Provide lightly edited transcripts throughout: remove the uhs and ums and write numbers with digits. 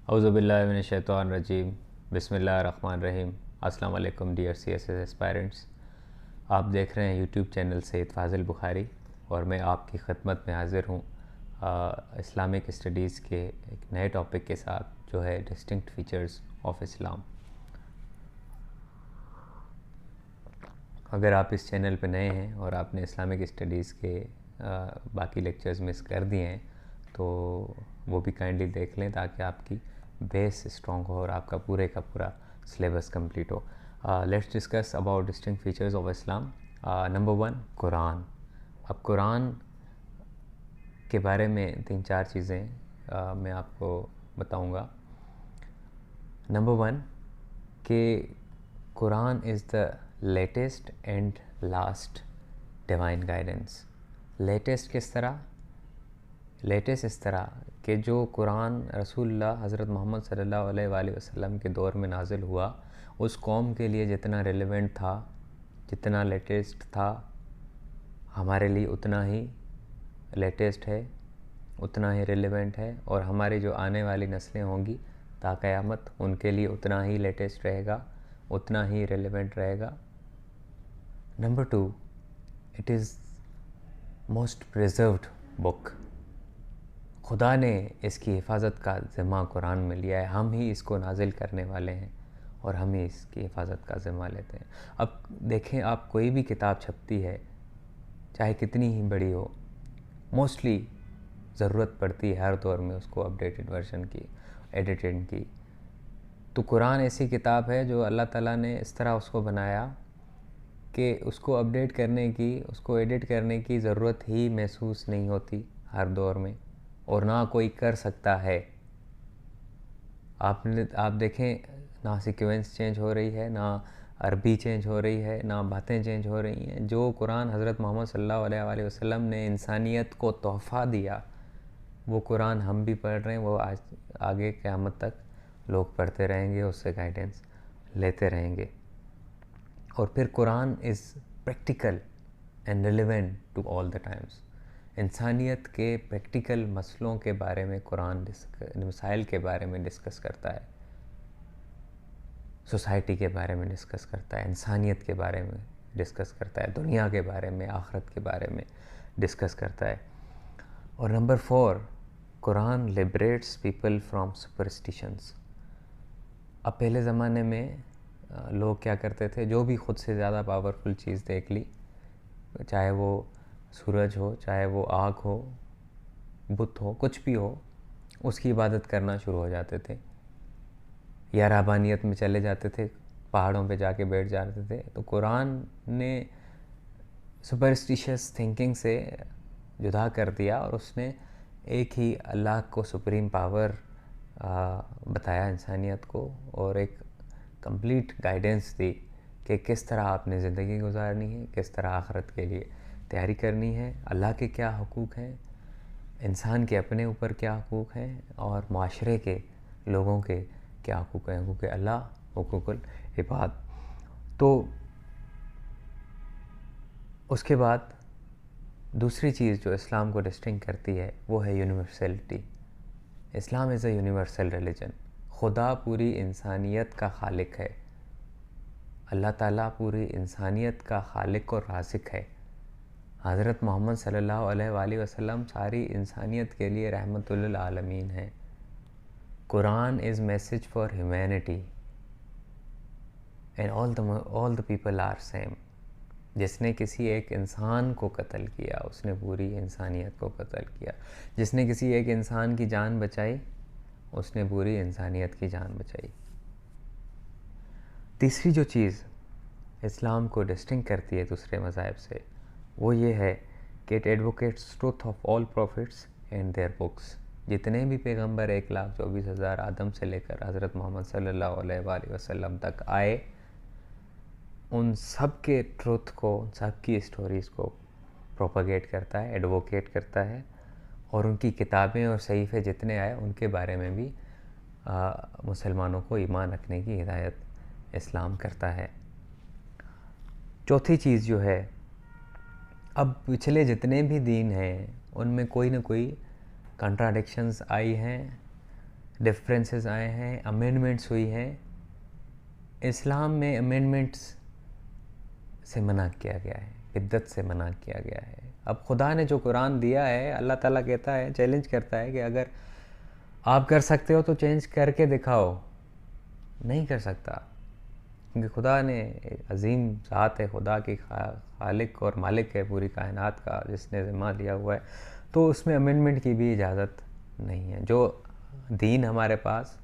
औज़ुबिल्लाहिमिनश्शैतानिर्रजीम बिस्मिल्लाहिर्रहमानिर्रहीम। अस्सलाम वालेकुम डियर CSS एस्पायरेंट्स। आप देख रहे हैं यूट्यूब चैनल सैयद फ़ाज़िल बुखारी और मैं आपकी खिदमत में हाज़िर हूँ इस्लामिक स्टडीज़ के एक नए टॉपिक के साथ, जो है डिस्टिंक्ट फ़ीचर्स ऑफ इस्लाम। अगर आप इस चैनल पर नए हैं और आपने इस्लामिक स्टडीज़ के बाकी लेक्चर्स मिस कर दिए हैं तो वो भी काइंडली देख लें, ताकि आपकी बेस स्ट्रॉन्ग हो और आपका पूरे का पूरा सिलेबस कंप्लीट हो। Let's discuss about distinct features of Islam. Number 1, Quran. अब कुरान के बारे में 3-4 चीज़ें मैं आपको बताऊंगा। नंबर 1 कि Quran is the latest and last divine guidance. Latest किस तरह? लेटेस्ट इस तरह कि जो कुरान रसूलुल्लाह हज़रत मोहम्मद सल्लल्लाहु अलैहि वसल्लम के दौर में नाजिल हुआ, उस कौम के लिए जितना रेलेवेंट था, जितना लेटेस्ट था, हमारे लिए उतना ही लेटेस्ट है, उतना ही रेलेवेंट है, और हमारी जो आने वाली नस्लें होंगी ता क़यामत, उनके लिए उतना ही लेटेस्ट रहेगा, उतना ही रेलेवेंट रहेगा। Number 2, it is most preserved book. खुदा ने इसकी हिफाजत का ज़िम्मा कुरान में लिया है। हम ही इसको नाजिल करने वाले हैं और हम ही इसकी हिफाजत का ज़िम्मा लेते हैं। अब देखें, आप कोई भी किताब छपती है, चाहे कितनी ही बड़ी हो, मोस्टली ज़रूरत पड़ती है हर दौर में उसको अपडेटेड वर्जन की, एडिटेड की। तो कुरान ऐसी किताब है जो अल्लाह ताला ने इस तरह उसको बनाया कि उसको अपडेट करने की, उसको एडिट करने की ज़रूरत ही महसूस नहीं होती हर दौर में, और ना कोई कर सकता है। आप देखें, ना सीक्वेंस चेंज हो रही है, ना अरबी चेंज हो रही है, ना बातें चेंज हो रही हैं। जो कुरान हज़रत मोहम्मद सल्लल्लाहु अलैहि वसल्लम ने इंसानियत को तोहफ़ा दिया, वो कुरान हम भी पढ़ रहे हैं, वो आज आगे क़यामत तक लोग पढ़ते रहेंगे, उससे गाइडेंस लेते रहेंगे। और फिर Quran is practical and relevant to all the times. इंसानियत के प्रैक्टिकल मसलों के बारे में कुरान मसाइल के बारे में डिस्कस करता है, सोसाइटी के बारे में डिस्कस करता है, इंसानियत के बारे में डिस्कस करता है, दुनिया के बारे में, आखिरत के बारे में डिस्कस करता है। और number 4, Quran liberates people from superstitions. अब पहले ज़माने में लोग क्या करते थे, जो भी ख़ुद से ज़्यादा पावरफुल चीज़ देख ली, चाहे वो सूरज हो, चाहे वो आग हो, बुत हो, कुछ भी हो, उसकी इबादत करना शुरू हो जाते थे, या रहबानियत में चले जाते थे, पहाड़ों पे जाके बैठ जाते थे। तो कुरान ने सुपरस्टिशियस थिंकिंग से जुदा कर दिया और उसने एक ही अल्लाह को सुप्रीम पावर बताया इंसानियत को, और एक कंप्लीट गाइडेंस दी कि किस तरह आपने ज़िंदगी गुजारनी है, किस तरह आखिरत के लिए तैयारी करनी है, अल्लाह के क्या हुकूक हैं, इंसान के अपने ऊपर क्या हुकूक हैं, और माशरे के लोगों के क्या हुकूक हैं, हुकूक अल्लाह, हुकूकुल इबाद। तो उसके बाद दूसरी चीज़ जो इस्लाम को डिस्टिंक्ट करती है वो है universality. Islam is a universal religion. खुदा पूरी इंसानियत का खालिक है, अल्लाह ताला पूरी इंसानियत का खालिक और राज़िक है। हज़रत मोहम्मद सल्लल्लाहु अलैहि वसल्लम सारी इंसानियत के लिए रहमतुल आलमीन है। Quran is message for humanity and all the people are same. जिसने किसी एक इंसान को कत्ल किया, उसने पूरी इंसानियत को कत्ल किया। जिसने किसी एक इंसान की जान बचाई, उसने पूरी इंसानियत की जान बचाई। तीसरी जो चीज़ इस्लाम को डिस्टिंक्ट करती है दूसरे मज़ाहिब से, वो ये है कि it advocates truth of all profits and their books. जितने भी पैगंबर 1,24,000 आदम से लेकर हज़रत मोहम्मद सल्लल्लाहु अलैहि वसल्लम तक आए, उन सब के ट्रुथ को, सब की स्टोरीज़ को प्रोपगेट करता है, एडवोकेट करता है, और उनकी किताबें और सहीफ़े जितने आए उनके बारे में भी मुसलमानों को ईमान रखने की हिदायत इस्लाम करता है। चौथी चीज़ जो है, अब पिछले जितने भी दीन हैं उनमें कोई ना कोई कंट्राडिक्शंस आई हैं, डिफरेंसेस आए हैं, अमेंडमेंट्स हुई हैं। इस्लाम में अमेंडमेंट्स से मना किया गया है, बिद्दत से मना किया गया है। अब खुदा ने जो कुरान दिया है, अल्लाह ताला कहता है, चैलेंज करता है कि अगर आप कर सकते हो तो चेंज करके दिखाओ। नहीं कर सकता, क्योंकि खुदा ने अजीम ज़ात है, खुदा की खालिक और मालिक है पूरी कायनात का, जिसने ज़िम्मा लिया हुआ है, तो उसमें अमेंडमेंट की भी इजाज़त नहीं है। जो दीन हमारे पास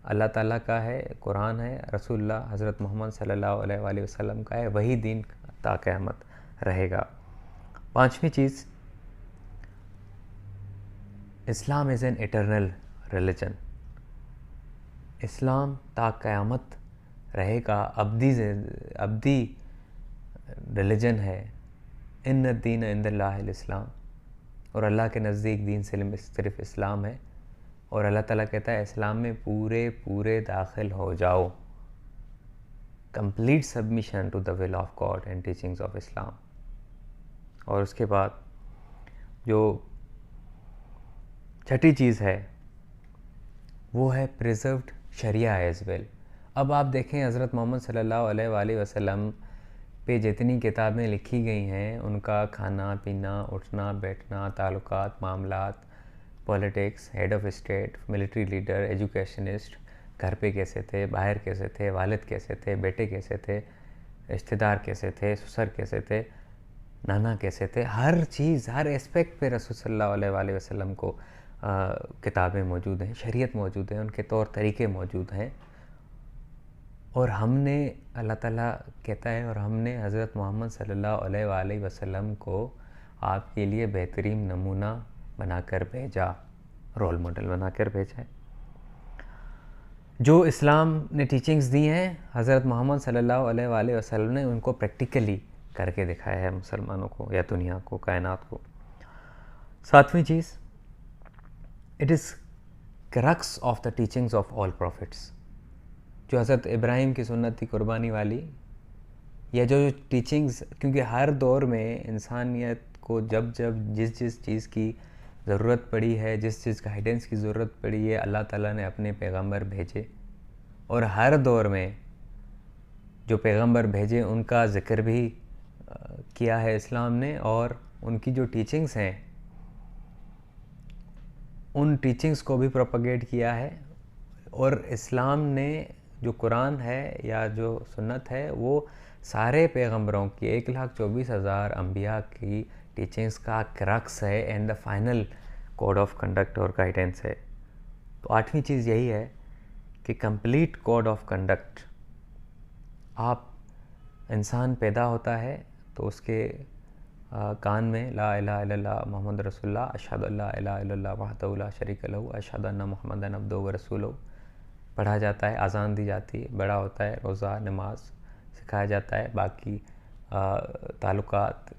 अल्लाह ताला का है, कुरान है, रसूलुल्लाह हज़रत मोहम्मद सल्लल्लाहु अलैहि वसल्लम का है, वही दीन ता क़यामत रहेगा। पांचवी चीज़, इस्लाम इज़ एन इटर्नल रिलीजन। इस्लाम ता क़यामत रहेगा, अब्दी रिलीजन है। इन्न दीन इंदल्लाहिल इस्लाम, और अल्लाह के नज़दीक दीन सिर्फ इस्लाम है। और अल्लाह ताला कहता है इस्लाम में पूरे पूरे दाखिल हो जाओ। Complete submission to the will of God and teachings of Islam. और उसके बाद जो छठी चीज़ है वो है प्रिजर्व्ड शरिया एज वेल। अब आप देखें हज़रत मोहम्मद सल्लल्लाहु अलैहि वसल्लम पे जितनी किताबें लिखी गई हैं, उनका खाना पीना, उठना बैठना, ताल्लुकात, मामलात, politics, head of state, military leader, educationist, घर पे कैसे थे, बाहर कैसे थे, वालिद कैसे थे, बेटे कैसे थे, रिश्तेदार कैसे थे, ससुर कैसे थे, नाना कैसे थे, हर चीज़, हर एस्पेक्ट पे रसूल सल्लल्लाहु अलैहि वसल्लम को किताबें मौजूद हैं, शरीयत मौजूद है, उनके तौर तरीके मौजूद हैं। और हमने, अल्लाह ताला कहता है, और हमने हज़रत मोहम्मद सल्लल्लाहु अलैहि वसल्लम को आपके लिए बेहतरीन नमूना बनाकर भेजा, रोल मॉडल बनाकर भेजा है। जो इस्लाम ने टीचिंग्स दी हैं हज़रत मोहम्मद सल्लल्लाहु अलैहि वसल्लम ने उनको प्रैक्टिकली करके दिखाया है मुसलमानों को या दुनिया को, कायनात को। सातवीं चीज़, it is crux of the teachings of all prophets. जो हज़रत इब्राहिम की सुन्नत थी कुर्बानी वाली, या जो टीचिंग्स, क्योंकि हर दौर में इंसानियत को जब जब जिस जिस चीज़ की ज़रूरत पड़ी है, जिस चीज़ गाइडेंस की ज़रूरत पड़ी है, अल्लाह ताला ने अपने पैगंबर भेजे। और हर दौर में जो पैगंबर भेजे उनका ज़िक्र भी किया है इस्लाम ने, और उनकी जो टीचिंग्स हैं उन टीचिंग्स को भी प्रोपगेट किया है। और इस्लाम ने जो कुरान है या जो सुन्नत है वो सारे पैगंबरों की 1,24,000 अम्बिया की टीचिंग्स का क्रक्स है and the final code of conduct और गाइडेंस है। तो आठवीं चीज़ यही है कि कंप्लीट कोड ऑफ कंडक्ट। आप इंसान पैदा होता है तो उसके कान में ला इलाहा इल्लल्लाह मुहम्मद रसूलुल्लाह, अशहदु अल्ला इलाहा इल्लल्लाह वहदहु ला शरीका लहू, अशहदु अन्ना मुहम्मदन अब्दुहु व रसूलुहु पढ़ा जाता है, अज़ान दी जाती है, बड़ा होता है, रोज़ा नमाज सिखाया जाता है, बाकी ताल्लुकात,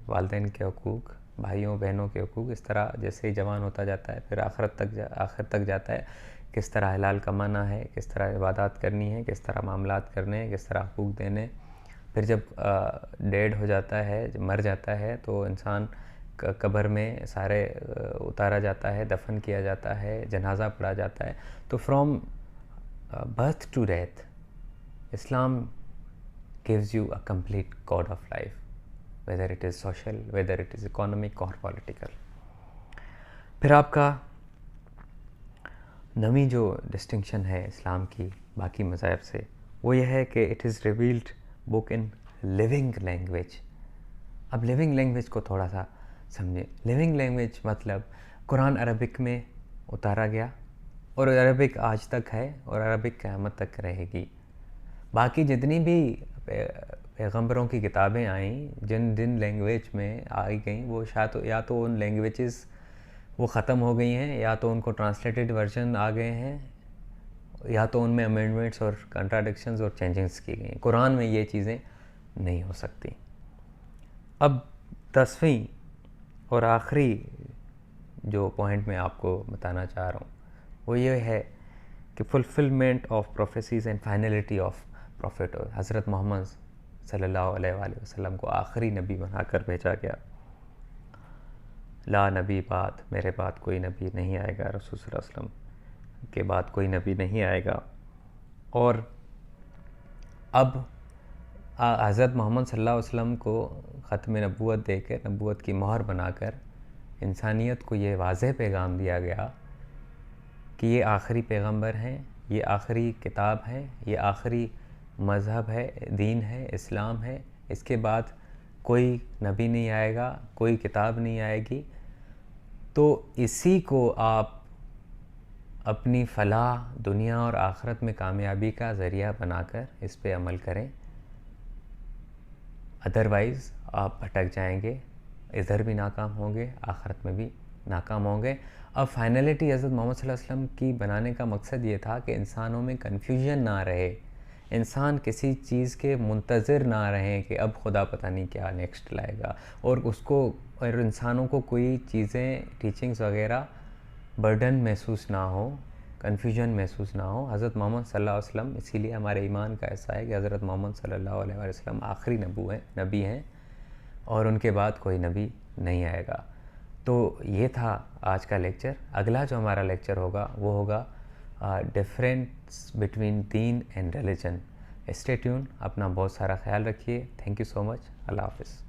वालिदैन के हकूक़, भाइयों बहनों के हकूक़, इस तरह जैसे ही जवान होता जाता है फिर आखिर तक जाता है, किस तरह हलाल कमाना है, किस तरह इबादत करनी है, किस तरह मामलात करने हैं, किस तरह हकूक़ देने। फिर जब डेड हो जाता है, जब मर जाता है, तो इंसान कब्र में सारे उतारा जाता है, दफन किया जाता है, जनाजा पढ़ा जाता है। तो from birth to death, Islam gives you a complete code of life, whether it is social, whether it is economic or political. फिर आपका नवी जो डिस्टिंक्शन है इस्लाम की बाकी मज़ाहब से, वो ये है कि it is revealed book in living language. अब लिविंग लैंग्वेज को थोड़ा सा समझें। लिविंग लैंग्वेज मतलब कुरान अरबिक में उतारा गया, और अरबिक आज तक है और अरबिक क़यामत तक रहेगी। बाकी जितनी भी पैगंबरों की किताबें आईं, जिन लैंग्वेज में आई गई, वो शायद या तो उन लैंग्वेजेस वो ख़त्म हो गई हैं, या तो उनको ट्रांसलेटेड वर्जन आ गए हैं, या तो उनमें अमेंडमेंट्स और कंट्राडिक्शंस और चेंजिंग्स की गई। कुरान में ये चीज़ें नहीं हो सकती। अब 10वीं और आखिरी जो पॉइंट मैं आपको बताना चाह रहा हूँ वो ये है कि fulfilment of prophecies and finality of profit. हज़रत मोहम्मद सल्लल्लाहु अलैहि वसल्लम को आखिरी नबी बनाकर भेजा गया। ला नबी बाद, मेरे बाद कोई नबी नहीं आएगा, रसूल सल्लल्लाहु अलैहि वसल्लम के बाद कोई नबी नहीं आएगा। और अब हज़रत मोहम्मद सल्लल्लाहु अलैहि वसल्लम को ख़त्म नबूवत देकर, नबूवत की मोहर बनाकर इंसानियत को ये वाज़ेह पैगाम दिया गया कि ये आखिरी पैगंबर हैं, ये आखिरी किताब है, ये आखिरी मज़हब है, दीन है, इस्लाम है। इसके बाद कोई नबी नहीं आएगा, कोई किताब नहीं आएगी। तो इसी को आप अपनी फ़लाह दुनिया और आखिरत में कामयाबी का ज़रिया बनाकर इस पे अमल करें, अदरवाइज़ आप भटक जाएंगे, इधर भी नाकाम होंगे, आखिरत में भी नाकाम होंगे। अब फाइनलिटी हज़रत मोहम्मद सल्लल्लाहु अलैहि वसल्लम की बनाने का मकसद ये था कि इंसानों में कन्फ्यूजन ना रहे, इंसान किसी चीज़ के मुंतज़िर ना रहें कि अब खुदा पता नहीं क्या नेक्स्ट लाएगा, और उसको और इंसानों को कोई चीज़ें टीचिंग्स वगैरह बर्डन महसूस ना हो, कन्फ्यूजन महसूस ना हो। हज़रत मोहम्मद सल्लल्लाहु अलैहि वसल्लम, इसीलिए हमारे ईमान का ऐसा है कि हज़रत मोहम्मद सल्लल्लाहु अलैहि वसल्लम आखिरी नबी हैं और उनके बाद कोई नबी नहीं आएगा। तो ये था आज का लेक्चर। अगला जो हमारा लेक्चर होगा वो होगा डिफरेंस बिटवीन दीन एंड रिलीजन। स्टे ट्यून, अपना बहुत सारा ख्याल रखिए। Thank you so much. Allah हाफ़िज़।